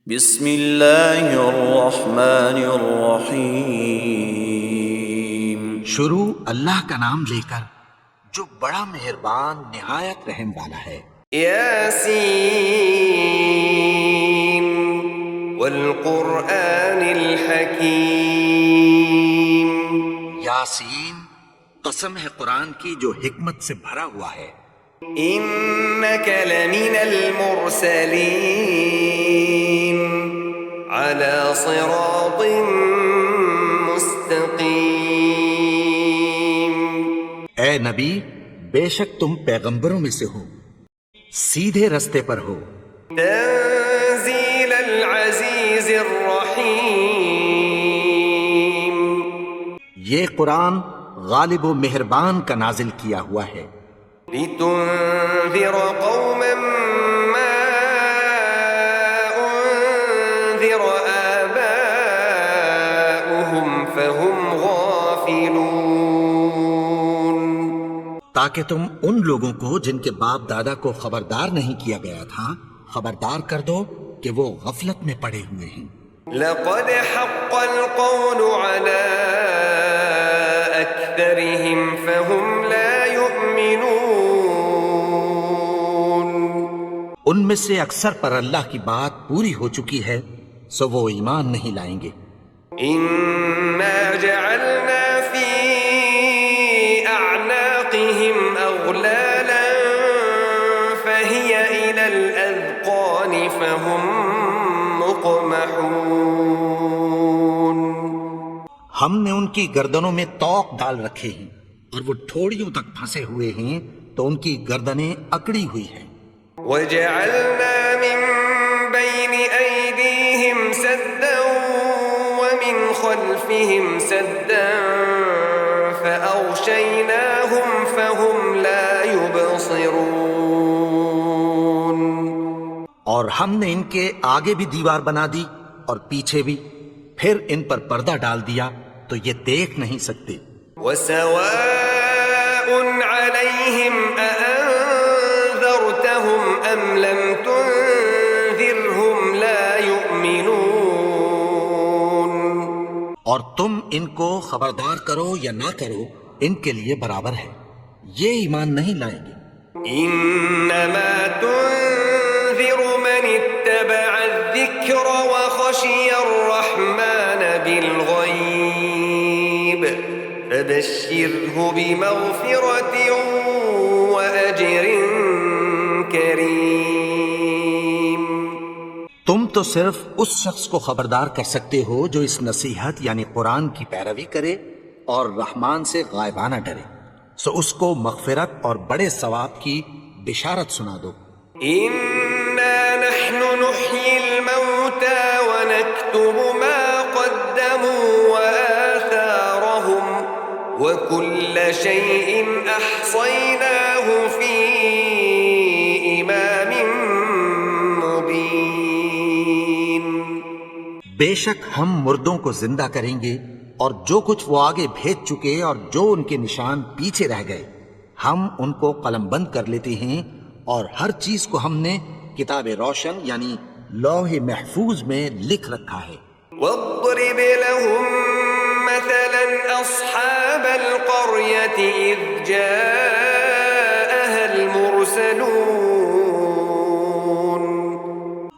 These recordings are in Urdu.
بسم اللہ الرحمن الرحیم۔ شروع اللہ کا نام لے کر جو بڑا مہربان نہایت رحم والا ہے۔ یاسین والقرآن الحکیم۔ یاسین، قسم ہے قرآن کی جو حکمت سے بھرا ہوا ہے۔ انک لمن المرسلین علی صراط مستقیم۔ اے نبی، بے شک تم پیغمبروں میں سے ہو، سیدھے رستے پر ہو۔ تنزیل العزیز الرحیم۔ یہ قرآن غالب و مہربان کا نازل کیا ہوا ہے۔ لتنذر قوما ما انذر آباؤهم فهم غافلون۔ تاکہ تم ان لوگوں کو جن کے باپ دادا کو خبردار نہیں کیا گیا تھا خبردار کر دو کہ وہ غفلت میں پڑے ہوئے ہیں۔ لقد حق القول على أكثرهم فهم لا يؤمنون۔ ان میں سے اکثر پر اللہ کی بات پوری ہو چکی ہے، سو وہ ایمان نہیں لائیں گے۔ إنا جعلنا في أعناقهم أغلالا فهي إلى الأذقان فهم مقمحون۔ ہم نے ان کی گردنوں میں طوق ڈال رکھے ہیں اور وہ ٹھوڑیوں تک پھنسے ہوئے ہیں تو ان کی گردنیں اکڑی ہوئی ہیں۔ وجعلنا من بين أيديهم سدا ومن خلفهم سدا فأغشيناهم فهم لا يبصرون۔ اور ہم نے ان کے آگے بھی دیوار بنا دی اور پیچھے بھی، پھر ان پر پردہ ڈال دیا تو یہ دیکھ نہیں سکتے۔ وسواء عليهم أأنذرتهم أم لم تنذرهم لا يؤمنون۔ اور تم ان کو خبردار کرو یا نہ کرو، ان کے لیے برابر ہے، یہ ایمان نہیں لائیں گے۔ إنما تنذر من اتبع الذكر وخشي الرحمن بالغيب فبشره بمغفرة وأجر كريم۔ تم تو صرف اس شخص کو خبردار کر سکتے ہو جو اس نصیحت یعنی قرآن کی پیروی کرے اور رحمان سے غائبانہ ڈرے، سو اس کو مغفرت اور بڑے ثواب کی بشارت سنا دو۔ إنا نحن نحيي الموتى ونكتب ما قدموا وآثارهم وكل شيء أحصيناه في إمام مبين۔ بے شک ہم مردوں کو زندہ کریں گے اور جو کچھ وہ آگے بھیج چکے اور جو ان کے نشان پیچھے رہ گئے ہم ان کو قلم بند کر لیتے ہیں، اور ہر چیز کو ہم نے کتاب روشن یعنی لوح محفوظ میں لکھ رکھا ہے۔ واضرب لهم مثلا أصحاب القرية إذ جاءها المرسلون۔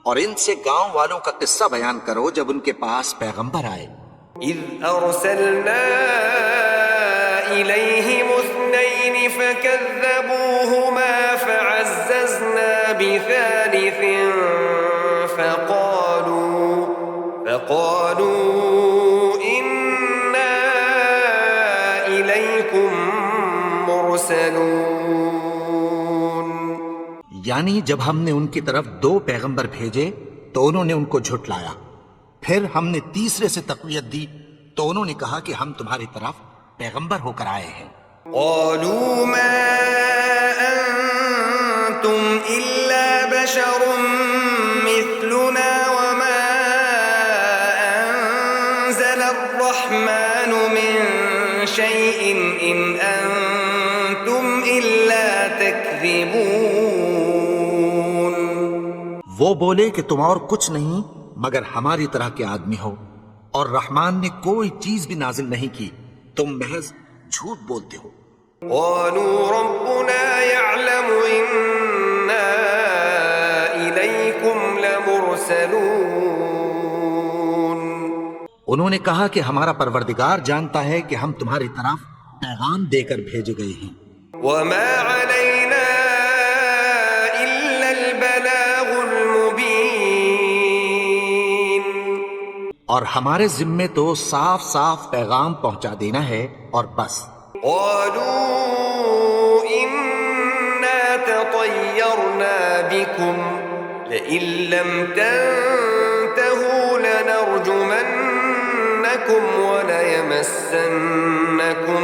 اور ان سے گاؤں والوں کا قصہ بیان کرو جب ان کے پاس پیغمبر آئے۔ إذ أرسلنا إليهم اثنين فكذبوهما فعززنا بثالث فقالوا إنا إليكم مرسلون۔ یعنی جب ہم نے ان کی طرف 2 پیغمبر بھیجے تو انہوں نے ان کو جھٹلایا، پھر ہم نے تیسرے سے تقویت دی تو انہوں نے کہا کہ ہم تمہاری طرف پیغمبر ہو کر آئے ہیں۔ قالوا ما أنتم إلا بشر مثلنا وما أنزل الرحمن من شيء إن أنتم إلا تكذبون۔ وہ بولے کہ تم اور کچھ نہیں مگر ہماری طرح کے آدمی ہو، اور رحمان نے کوئی چیز بھی نازل نہیں کی، تم محض جھوٹ بولتے ہو۔ قالوا ربنا يعلم إنا إليكم لمرسلون انہوں نے کہا کہ ہمارا پروردگار جانتا ہے کہ ہم تمہاری طرف پیغام دے کر بھیجے گئے ہیں، وما علينا إلا البلاغ المبين اور ہمارے ذمے تو صاف صاف پیغام پہنچا دینا ہے اور بس۔ قالوا إنا تطيرنا بكم لئن لم تنتهوا لنرجمنكم وليمسنكم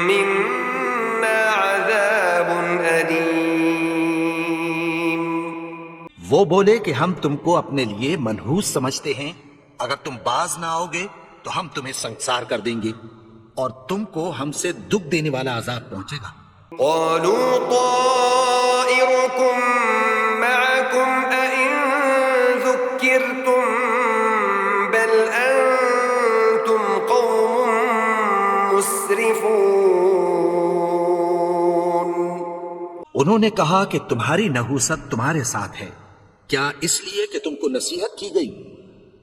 منا عذاب أليم۔ وہ بولے کہ ہم تم کو اپنے لیے منحوس سمجھتے ہیں، اگر تم باز نہ آؤ گے تو ہم تمہیں سنسار کر دیں گے اور تم کو ہم سے دکھ دینے والا عذاب پہنچے گا۔ قالوا طائركم معكم أئن ذكرتم بل أنتم قوم مسرفون۔ انہوں نے کہا کہ تمہاری نحوست تمہارے ساتھ ہے، کیا اس لیے کہ تم کو نصیحت کی گئی؟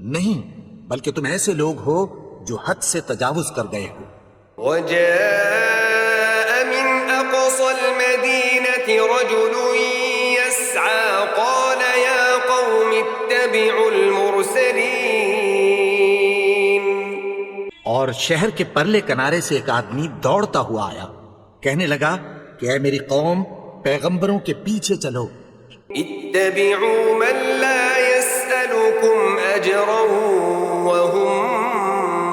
نہیں، بلکہ تم ایسے لوگ ہو جو حد سے تجاوز کر گئے ہو۔ وجاء من أقصى المدينة رجل يسعى قال يا قوم اتبعوا المرسلين۔ اور شہر کے پرلے کنارے سے ایک آدمی دوڑتا ہوا آیا، کہنے لگا کہ اے میری قوم، پیغمبروں کے پیچھے چلو۔ اتبعوا من لا يسألكم أجرا وهم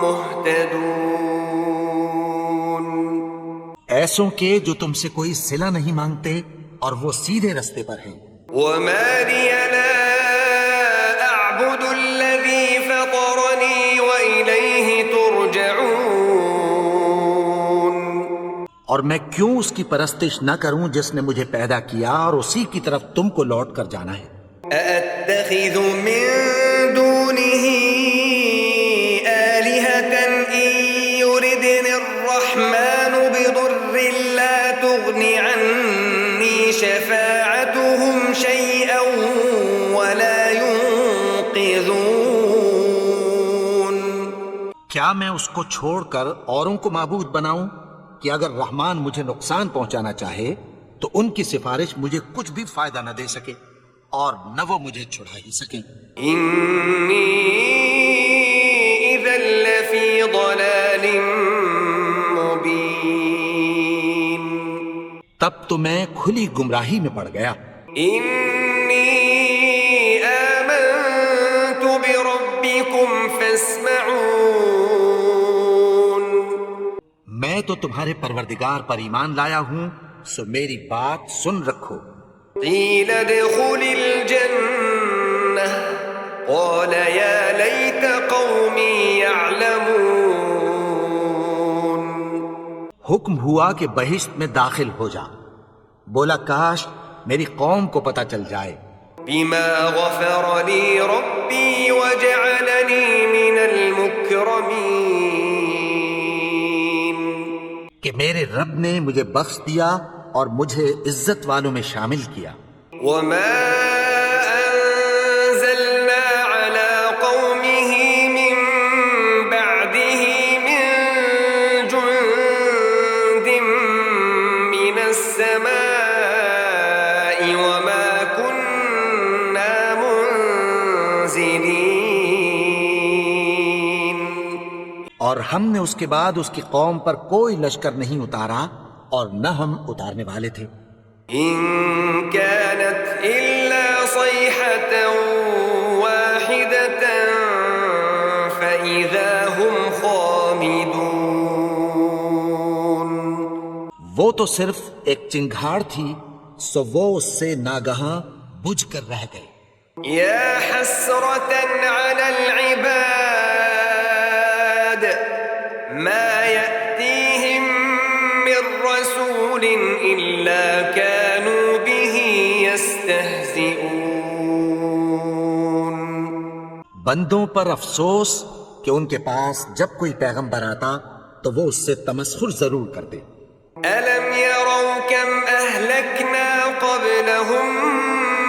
مهتدون۔ ایسوں کے جو تم سے کوئی صلہ نہیں مانگتے اور وہ سیدھے رستے پر ہیں۔ وما لي لا أعبد الذي فطرني وإليه ترجعون۔ اور میں کیوں اس کی پرستش نہ کروں جس نے مجھے پیدا کیا اور اسی کی طرف تم کو لوٹ کر جانا ہے۔ أأتخذ من دونه آلهة إن يردني الرحمن بضر لا تغن عني شفاعتهم شيئا ولا ينقذون۔ کیا میں اس کو چھوڑ کر اوروں کو معبود بناؤں کہ اگر رحمان مجھے نقصان پہنچانا چاہے تو ان کی سفارش مجھے کچھ بھی فائدہ نہ دے سکے اور نہ وہ مجھے چھڑا ہی سکیں۔ إني إذا لفي ضلال مبين۔ تب تو میں کھلی گمراہی میں پڑ گیا۔ إني آمنت بربكم فاسمعون۔ میں تو تمہارے پروردگار پر ایمان لایا ہوں، سو میری بات سن رکھو۔ قيل ادخل الجنة قال يا ليت قومي يعلمون۔ حکم ہوا کہ بہشت میں داخل ہو جا، بولا کاش میری قوم کو پتہ چل جائے۔ بما غفر لي ربي وجعلني من المكرمين۔ کہ میرے رب نے مجھے بخش دیا اور مجھے عزت والوں میں شامل کیا۔ وما أنزلنا على قومه من بعده من جند من السماء وما كنا منزلين۔ اور ہم نے اس کے بعد اس کی قوم پر کوئی لشکر نہیں اتارا اور نہ ہم اتارنے والے تھے۔ إن كانت إلا صيحة واحدة فإذا هم خامدون۔ وہ تو صرف ایک چنگھاڑ تھی، سو وہ اس سے ناگہاں بجھ کر رہ گئے۔ يا حسرة على العباد ما يأتيهم من رسول إلا كانوا به يستهزئون۔ بندوں پر افسوس کہ ان کے پاس جب کوئی پیغمبر آتا تو وہ اس سے تمسخر ضرور کرتے۔ ألم يروا كم أهلكنا قبلهم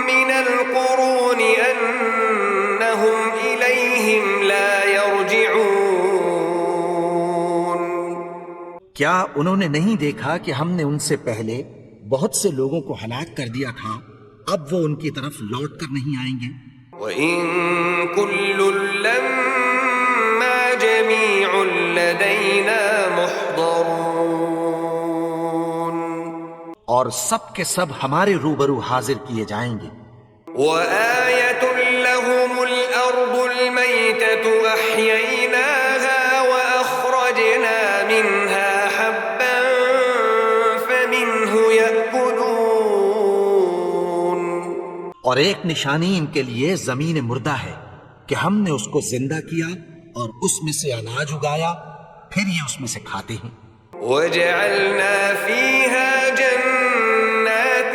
من القرون أنهم إليهم لا يرجعون۔ کیا انہوں نے نہیں دیکھا کہ ہم نے ان سے پہلے بہت سے لوگوں کو ہلاک کر دیا تھا، اب وہ ان کی طرف لوٹ کر نہیں آئیں گے؟ وَإِن كُلٌّ لَّمَّا جَمِيعٌ لَّدَيْنَا مُحْضَرُونَ، اور سب کے سب ہمارے روبرو حاضر کیے جائیں گے۔ وَآيَةٌ لَّهُمُ الْأَرْضُ الْمَيْتَةُ أَحْيَيْنَاهَا وَأَخْرَجْنَا مِنْهَا حَبًّا فَمِنْهُ يَأْكُلُونَ۔ اور ایک نشانی ان کے لیے زمین مردہ ہے کہ ہم نے اس کو زندہ کیا اور اس میں سے اناج اگایا، پھر یہ اس میں سے کھاتے ہیں۔ وَجَعَلْنَا فِيهَا جَنَّاتٍ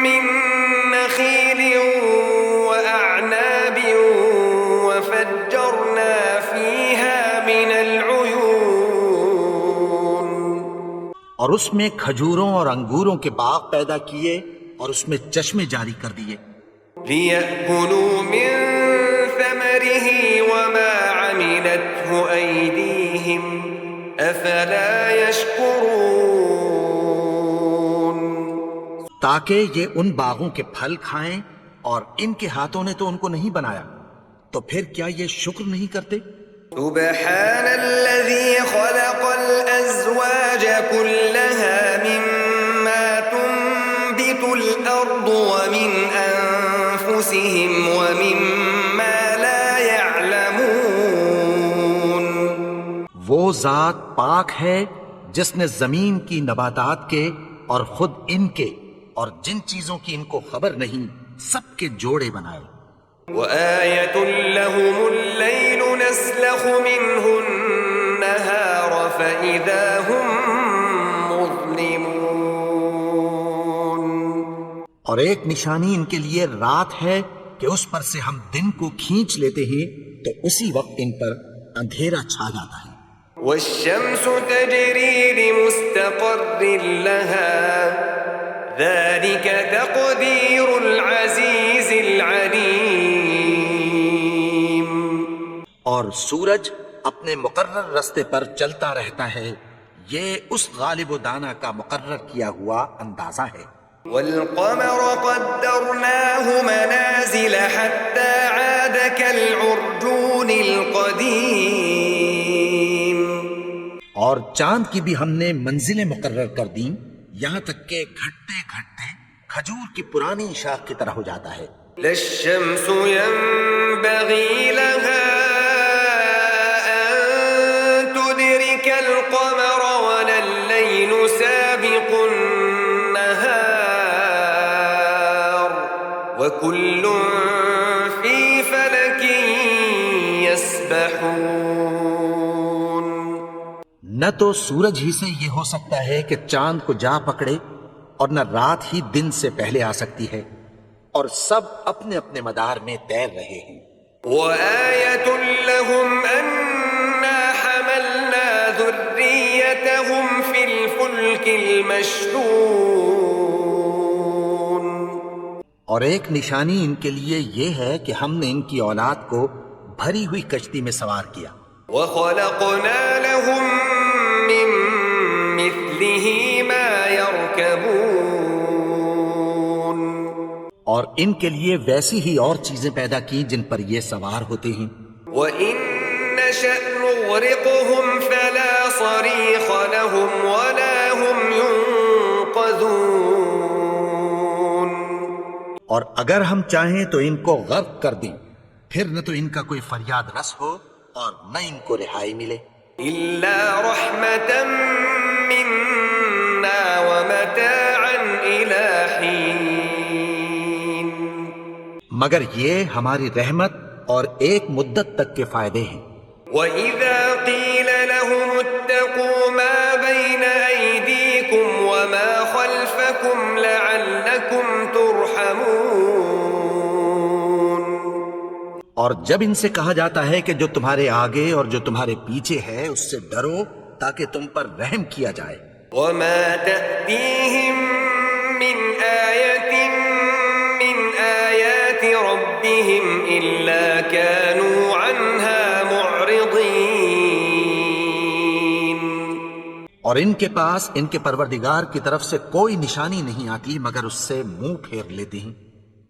مِّن نَّخِيلٍ وَأَعْنَابٍ وَفَجَّرْنَا فِيهَا مِنَ الْعُيُونِ، اور اس میں کھجوروں اور انگوروں کے باغ پیدا کیے اور اس میں چشمے جاری کر دیے، لِيَأْكُلُوا مِن ثَمَرِهِ وَمَا عَمِلَتْهُ أَيْدِيهِمْ أَفَلَا يَشْكُرُونَ۔ تاکہ یہ ان باغوں کے پھل کھائیں، اور ان کے ہاتھوں نے تو ان کو نہیں بنایا، تو پھر کیا یہ شکر نہیں کرتے؟ سبحان الذي خلق الأزواج كلها مما تنبت الأرض ومن أنفسهم ومما لا يعلمون۔ وہ ذات پاک ہے جس نے زمین کی نباتات کے اور خود ان کے اور جن چیزوں کی ان کو خبر نہیں سب کے جوڑے بنائے۔ وآية لهم الليل نسلخ منه النهار فإذا هم مظلمون۔ اور ایک نشانی ان کے لیے رات ہے کہ اس پر سے ہم دن کو کھینچ لیتے ہیں تو اسی وقت ان پر اندھیرا چھا جاتا ہے۔ والشمس تجري لمستقر لها ذلك تقدير العزيز العليم۔ اور سورج اپنے مقرر راستے پر چلتا رہتا ہے، یہ اس غالب و دانا کا مقرر کیا ہوا اندازہ ہے۔ والقمر قدرناه منازل حتى عاد كالعرجون القديم۔ اور چاند کی بھی ہم نے منزلیں مقرر کر دیں، یہاں تک کہ گھٹتے گھٹتے کھجور کی پرانی شاخ کی طرح ہو جاتا ہے۔ لا الشمس ينبغي لها أن تدرك القمر ولا الليل سابق النهار وكل في فلك يسبحون۔ نہ تو سورج ہی سے یہ ہو سکتا ہے کہ چاند کو جا پکڑے، اور نہ رات ہی دن سے پہلے آ سکتی ہے، اور سب اپنے اپنے مدار میں تیر رہے ہیں۔ وآية لهم أنا حملنا ذريتهم في الفلك المشحون۔ اور ایک نشانی ان کے لیے یہ ہے کہ ہم نے ان کی اولاد کو بھری ہوئی کشتی میں سوار کیا۔ وخلقنا لهم من مثله ما يركبون۔ اور ان کے لیے ویسی ہی اور چیزیں پیدا کی جن پر یہ سوار ہوتے ہیں۔ وإن نشأ نغرقهم فلا صريخ لهم ولا هم ينقذون۔ اور اگر ہم چاہیں تو ان کو غرق کر دیں، پھر نہ تو ان کا کوئی فریاد رس ہو اور نہ ان کو رہائی ملے۔ إلا رحمة منا ومتاعا إلى حين۔ مگر یہ ہماری رحمت اور ایک مدت تک کے فائدے ہیں۔ وَإِذَا قِيلَ لَهُمُ اتَّقُوا مَا بَيْنَ أَيْدِيكُمْ وَمَا خَلْفَكُمْ لَعَلَّكُمْ تُرْحَمُونَ۔ اور جب ان سے کہا جاتا ہے کہ جو تمہارے آگے اور جو تمہارے پیچھے ہے اس سے ڈرو تاکہ تم پر رحم کیا جائے. وما تأتيهم من آية من آيات ربهم إلا كانوا عنها معرضين. اور ان کے پاس ان کے پروردگار کی طرف سے کوئی نشانی نہیں آتی مگر اس سے منہ پھیر لیتے ہیں.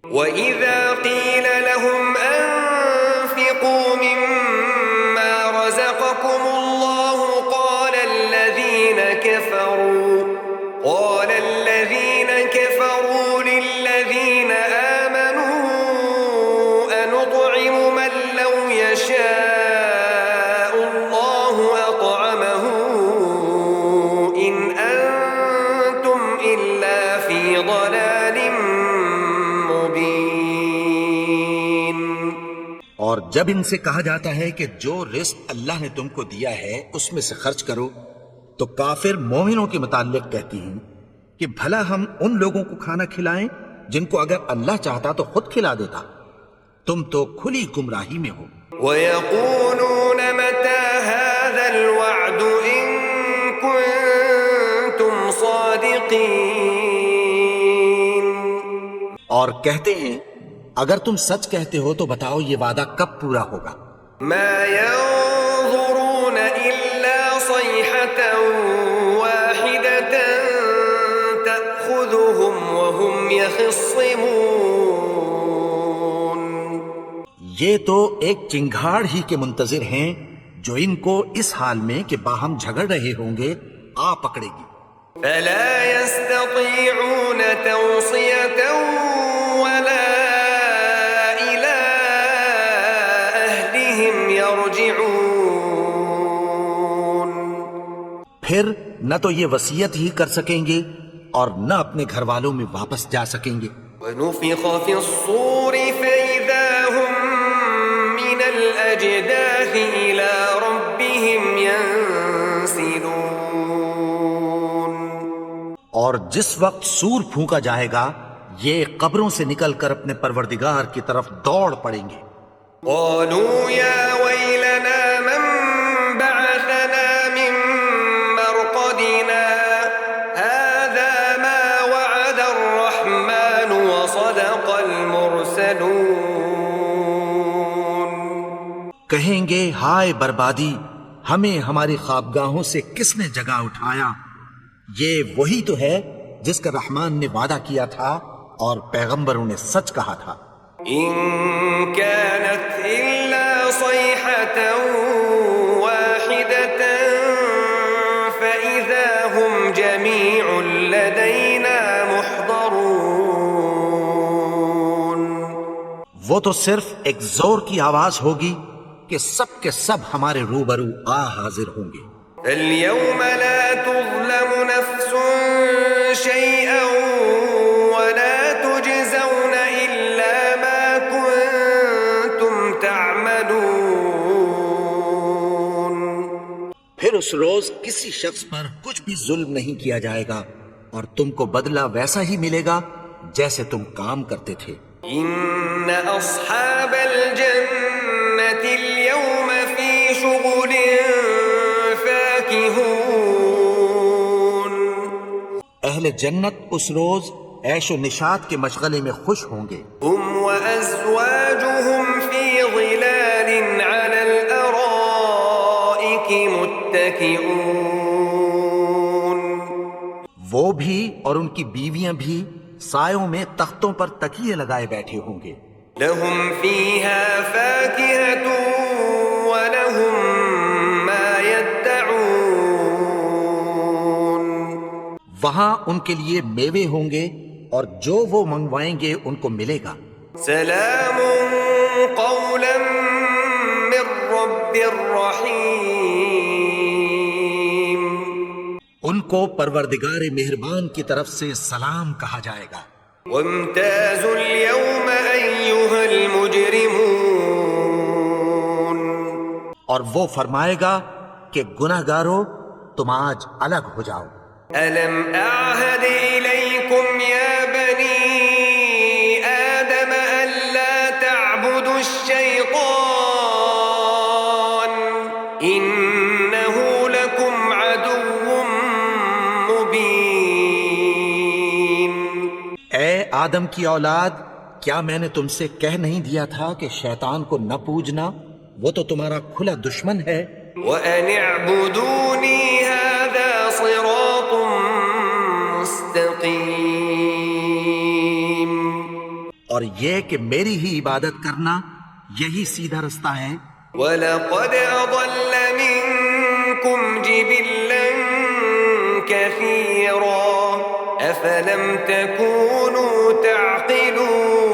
وَإِذَا قِيلَ لَهُمْ أَنفِقُوا مِمَّا رَزَقَكُمُ اللَّهُ قَالَ الَّذِينَ كَفَرُوا لِلَّذِينَ آمَنُوا أَنُطْعِمُ مَن لَّوْ يَشَاءُ اللَّهُ أَطْعَمَهُ إِنْ أَنتُمْ إِلَّا فِي ضَلَالٍ مُّبِينٍ. اور جب ان سے کہا جاتا ہے کہ جو رزق اللہ نے تم کو دیا ہے اس میں سے خرچ کرو تو کافر مومنوں کے متعلق کہتی ہیں کہ بھلا ہم ان لوگوں کو کھانا کھلائیں جن کو اگر اللہ چاہتا تو خود کھلا دیتا. تم تو کھلی گمراہی میں ہو. وَيَقُولُونَ مَتَى هَذَا الْوَعْدُ إِن كُنتُمْ صَادِقِينَ. اور کہتے ہیں اگر تم سچ کہتے ہو تو بتاؤ یہ وعدہ کب پورا ہوگا. مَا يَنظُرُونَ إِلَّا صَيْحَةً وَاحِدَةً تَأْخُذُهُمْ وَهُمْ يَخِصِّمُونَ. یہ تو ایک چنگھاڑ ہی کے منتظر ہیں جو ان کو اس حال میں کہ باہم جھگڑ رہے ہوں گے آ پکڑے گی. فَلَا يَسْتَطِيعُونَ تَوْصِيَةً وَلَا إِلَىٰ أَهْلِهِمْ يَرْجِعُونَ. پھر نہ تو یہ وصیت ہی کر سکیں گے اور نہ اپنے گھر والوں میں واپس جا سکیں گے. وَنُفِخَ فِي الصُّورِ فَإِذَا هُم مِّنَ الْأَجْدَاثِ إِلَىٰ رَبِّهِمْ يَنسِلُونَ. اور جس وقت سور پھونکا جائے گا یہ قبروں سے نکل کر اپنے پروردگار کی طرف دوڑ پڑیں گے. قَالُوا يَا وَيْلَنَا مَن بَعَثَنَا مِن مَّرْقَدِنَا هَٰذَا مَا وَعَدَ الرَّحْمَٰنُ وَصَدَقَ الْمُرْسَلُونَ. کہیں گے ہائے بربادی ہمیں ہماری خوابگاہوں سے کس نے جگا اٹھایا. یہ وہی تو ہے جس کا رحمان نے وعدہ کیا تھا اور پیغمبروں نے سچ کہا تھا. إِن كَانَتْ إِلَّا صَيْحَةً وَاحِدَةً فَإِذَا هُمْ جَمِيعٌ لَدَيْنَا مُحْضَرُونَ. وہ تو صرف ایک زور کی آواز ہوگی کہ سب کے سب ہمارے روبرو آ حاضر ہوں گے. فَالْيَوْمَ لَا تُظْلَمُ نَفْسٌ شَيْئًا وَلَا تُجْزَوْنَ إِلَّا مَا كُنتُمْ تَعْمَلُونَ. پھر اس روز کسی شخص پر کچھ بھی ظلم نہیں کیا جائے گا اور تم کو بدلہ ویسا ہی ملے گا جیسے تم کام کرتے تھے. إِنَّ أَصْحَابَ الْجَنَّةِ الْيَوْمَ فِي شُغُلٍ فَاكِهُونَ. اہل جنت اس روز عیش و نشاط کے مشغلے میں خوش ہوں گے. هُمْ وَأَزْوَاجُهُمْ فِي ظِلَالٍ عَلَى الْأَرَائِكِ مُتَّكِئُونَ. وہ بھی اور ان کی بیویاں بھی سایوں میں تختوں پر تکیے لگائے بیٹھے ہوں گے. لَهُمْ فِيهَا فَاكِهَةٌ وَلَهُمْ مَا يَدَّعُونَ. وہاں ان کے لیے میوے ہوں گے اور جو وہ منگوائیں گے ان کو ملے گا. سَلَامٌ قَوْلًا مِّن رَّبٍّ رَّحِيمٍ. ان کو پروردگار مہربان کی طرف سے سلام کہا جائے گا. وَامْتَازُوا الْيَوْمَ أَيُّهَا الْمُجْرِمُونَ. اور وہ فرمائے گا کہ گناہگارو تم آج الگ ہو جاؤ. أَلَمْ أَعْهَدْ إِلَيْكُمْ يَا بَنِي آدَمَ أَلَّا تَعْبُدُوا الشَّيْطَانَ إنه لكم عدو مبين. اے آدم کی اولاد، کیا میں نے تم سے کہہ نہیں دیا تھا کہ شیطان کو نہ پوجنا؟ وہ تو تمہارا کھلا دشمن ہے. وَأَنِ اعْبُدُونِي هَذَا صِرَاطٌ مُسْتَقِيمٌ. اور یہ کہ میری ہی عبادت کرنا یہی سیدھا رستہ ہے. وَلَقَدْ أَضَلَّ مِنكُمْ جِبِلًّا كَثِيرًا أَفَلَمْ تَكُونُوا تَعْقِلُونَ.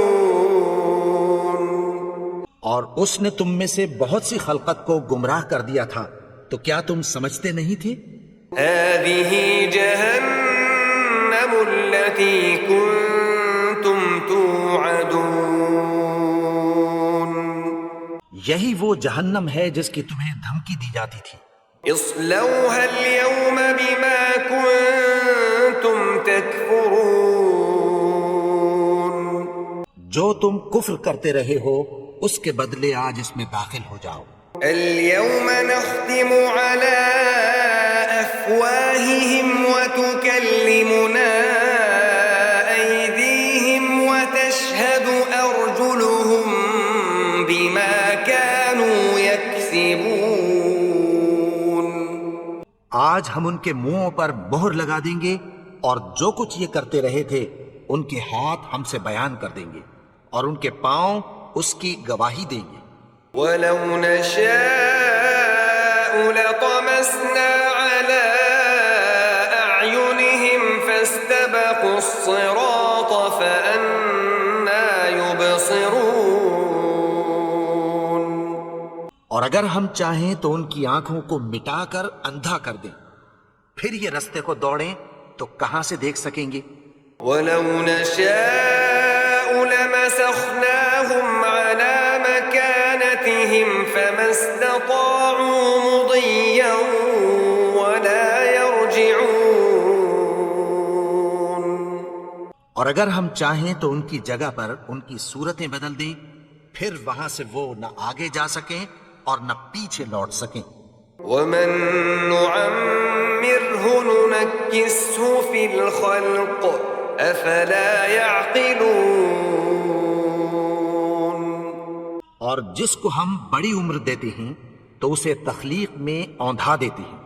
اور اس نے تم میں سے بہت سی خلقت کو گمراہ کر دیا تھا، تو کیا تم سمجھتے نہیں تھے؟ هَذِهِ جَهَنَّمُ الَّتِي كُنتُمْ تُوعَدُونَ. یہی وہ جہنم ہے جس کی تمہیں دھمکی دی جاتی تھی. اصلوها اليوم بما كنتم تكفرون. جو تم کفر کرتے رہے ہو اس کے بدلے آج اس میں داخل ہو جاؤ. اليوم نختم على أفواههم وتكلمنا أيديهم وتشهد أرجلهم بما كانوا يكسبون. آج ہم ان کے منہوں پر مہر لگا دیں گے اور جو کچھ یہ کرتے رہے تھے ان کے ہاتھ ہم سے بیان کر دیں گے اور ان کے پاؤں اس کی گواہی دیں گے. ولو نشاء لطمسنا على أعينهم فاستبقوا الصراط فأنى يبصرون. اور اگر ہم چاہیں تو ان کی آنکھوں کو مٹا کر اندھا کر دیں، پھر یہ رستے کو دوڑیں تو کہاں سے دیکھ سکیں گے. ولو نشاء لمسخناهم على مكانتهم فما استطاعوا مضيا ولا يرجعون. اور اگر ہم چاہیں تو ان کی جگہ پر ان کی صورتیں بدل دیں، پھر وہاں سے وہ نہ آگے جا سکیں اور نہ پیچھے لوٹ سکیں. ومن نعمره ننكسه في الخلق افلا يعقلون. اور جس کو ہم بڑی عمر دیتے ہیں تو اسے تخلیق میں اوندھا دیتے ہیں،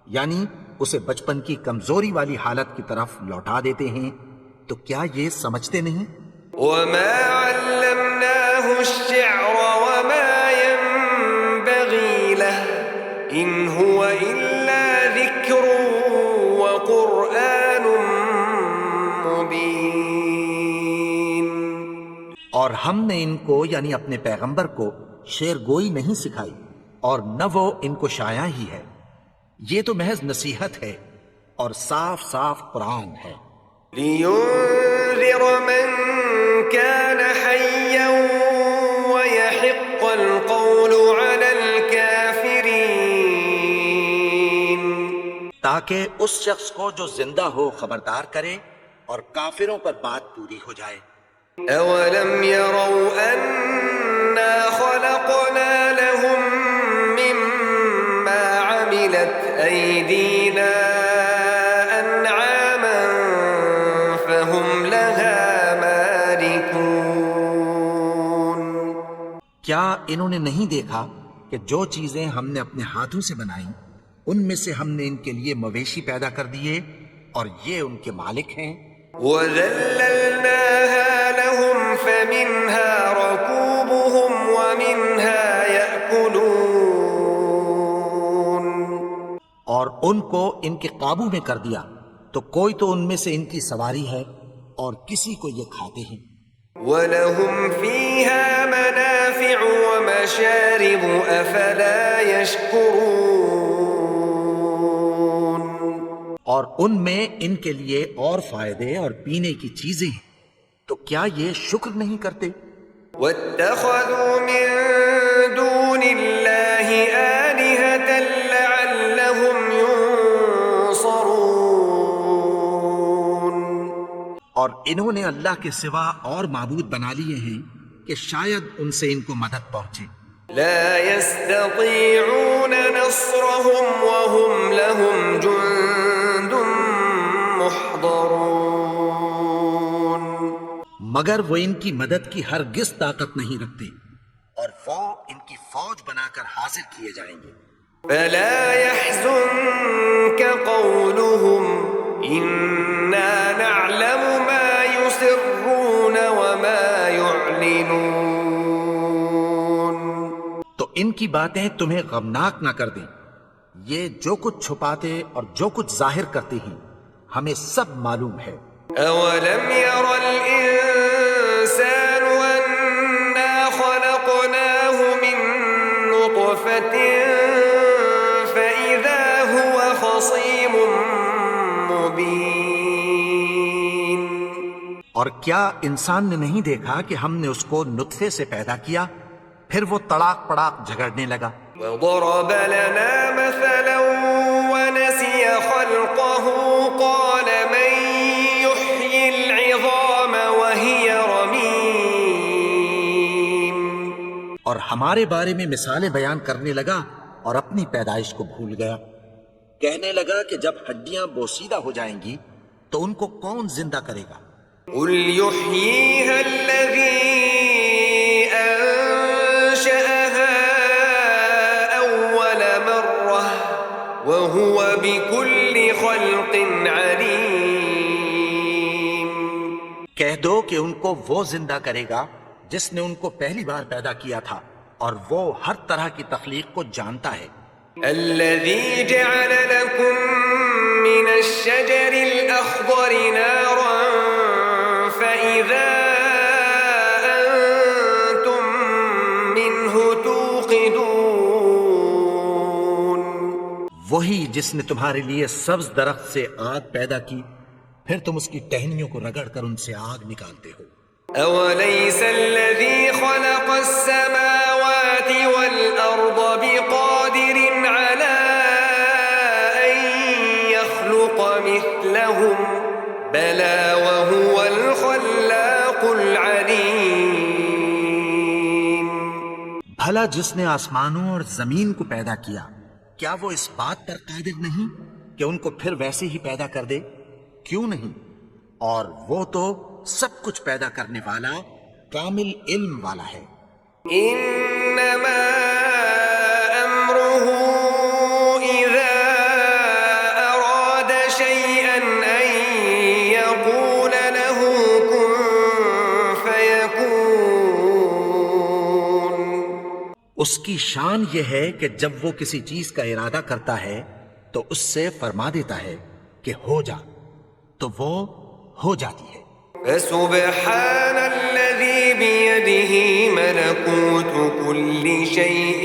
یعنی اسے بچپن کی کمزوری والی حالت کی طرف لوٹا دیتے ہیں. تو کیا یہ سمجھتے نہیں؟ وما علمناه الشعر وما ينبغي له ان هو الا ذكر وقرآن مبين. اور ہم نے ان کو یعنی اپنے پیغمبر کو شعر گوئی نہیں سکھائی اور نہ وہ ان کو شاعر ہی ہے، یہ تو محض نصیحت ہے اور صاف صاف قرآن ہے. لينذر من كان حيا ويحق القول على الكافرين. تاکہ اس شخص کو جو زندہ ہو خبردار کرے اور کافروں پر بات پوری ہو جائے. أولم يروا أنا خلقنا لهم مما عملت أيدينا أنعاما فهم لها مالكون. کیا انہوں نے نہیں دیکھا کہ جو چیزیں ہم نے اپنے ہاتھوں سے بنائیں ان میں سے ہم نے ان کے لیے مویشی پیدا کر دیے اور یہ ان کے مالک ہیں. وَذَلَّلْنَاهَا لَهُمْ فَمِنْهَا رَكُوبُهُمْ وَمِنْهَا يَأْكُلُونَ. اور ان کو ان کے قابو میں کر دیا تو کوئی تو ان میں سے ان کی سواری ہے اور کسی کو یہ کھاتے ہیں. وَلَهُمْ فِيهَا مَنَافِعُ وَمَشَارِبُ أَفَلَا يَشْكُرُونَ. اور ان میں ان کے لیے اور فائدے اور پینے کی چیزیں ہیں، تو کیا یہ شکر نہیں کرتے؟ وَاتَّخَذُوا مِن دُونِ اللَّهِ آلِهَةً لَعَلَّهُمْ يُنصَرُونَ. اور انہوں نے اللہ کے سوا اور معبود بنا لیے ہیں کہ شاید ان سے ان کو مدد پہنچے. لا يستطيعون نصرهم وهم لهم جند محضرون. مگر وہ ان کی مدد کی ہرگز طاقت نہیں رکھتے اور وہ ان کی فوج بنا کر حاضر کیے جائیں گے. فلا يحزنك قولهم إنا نعلم ما يسرون وما يعلنون. تو ان کی باتیں تمہیں غمناک نہ کر دیں. یہ جو کچھ چھپاتے اور جو کچھ ظاہر کرتے ہیں ہمیں سب معلوم ہے. أولم ير الإنسان أنا خلقناه من نطفة فإذا هو خصيم مبين. اور کیا انسان نے نہیں دیکھا کہ ہم نے اس کو نطفے سے پیدا کیا پھر وہ تڑاک پڑاک جھگڑنے لگا. وضرب لنا مثلا ونسي خلقه قال من يحيي العظام وهي رميم. اور ہمارے بارے میں مثالیں بیان کرنے لگا اور اپنی پیدائش کو بھول گیا. کہنے لگا کہ جب ہڈیاں بوسیدہ ہو جائیں گی تو ان کو کون زندہ کرے گا؟ قل يحييها الذي أنشأها أول مرة وهو بكل خلق عليم. کہہ دو کہ ان کو وہ زندہ کرے گا جس نے ان کو پہلی بار پیدا کیا تھا اور وہ ہر طرح کی تخلیق کو جانتا ہے. الذي جعل لكم من الشجر الأخضر نارا فإذا أنتم منه توقدون. وہی جس نے تمہارے لیے سبز درخت سے آگ پیدا کی پھر تم اس کی ٹہنیوں کو رگڑ کر ان سے آگ نکالتے ہو. أوليس الذي خلق السماوات والأرض بقادر على أن يخلق مثلهم بلى وهو الخلاق العليم. بھلا جس نے آسمانوں اور زمین کو پیدا کیا کیا وہ اس بات پر قادر نہیں کہ ان کو پھر ویسے ہی پیدا کر دے؟ کیوں نہیں؟ اور وہ تو سب کچھ پیدا کرنے والا کامل علم والا ہے. إنما أمره إذا أراد شيئا أن يقول له كن فيكون. اس کی شان یہ ہے کہ جب وہ کسی چیز کا ارادہ کرتا ہے تو اس سے فرما دیتا ہے کہ ہو جا تو وہ ہو جاتی ہے. فسبحان الذي بيده ملكوت كل شيء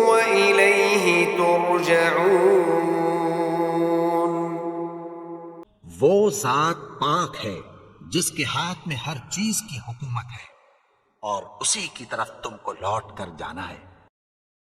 وإليه ترجعون. وہ ذات پاک ہے جس کے ہاتھ میں ہر چیز کی حکومت ہے اور اسی کی طرف تم کو لوٹ کر جانا ہے.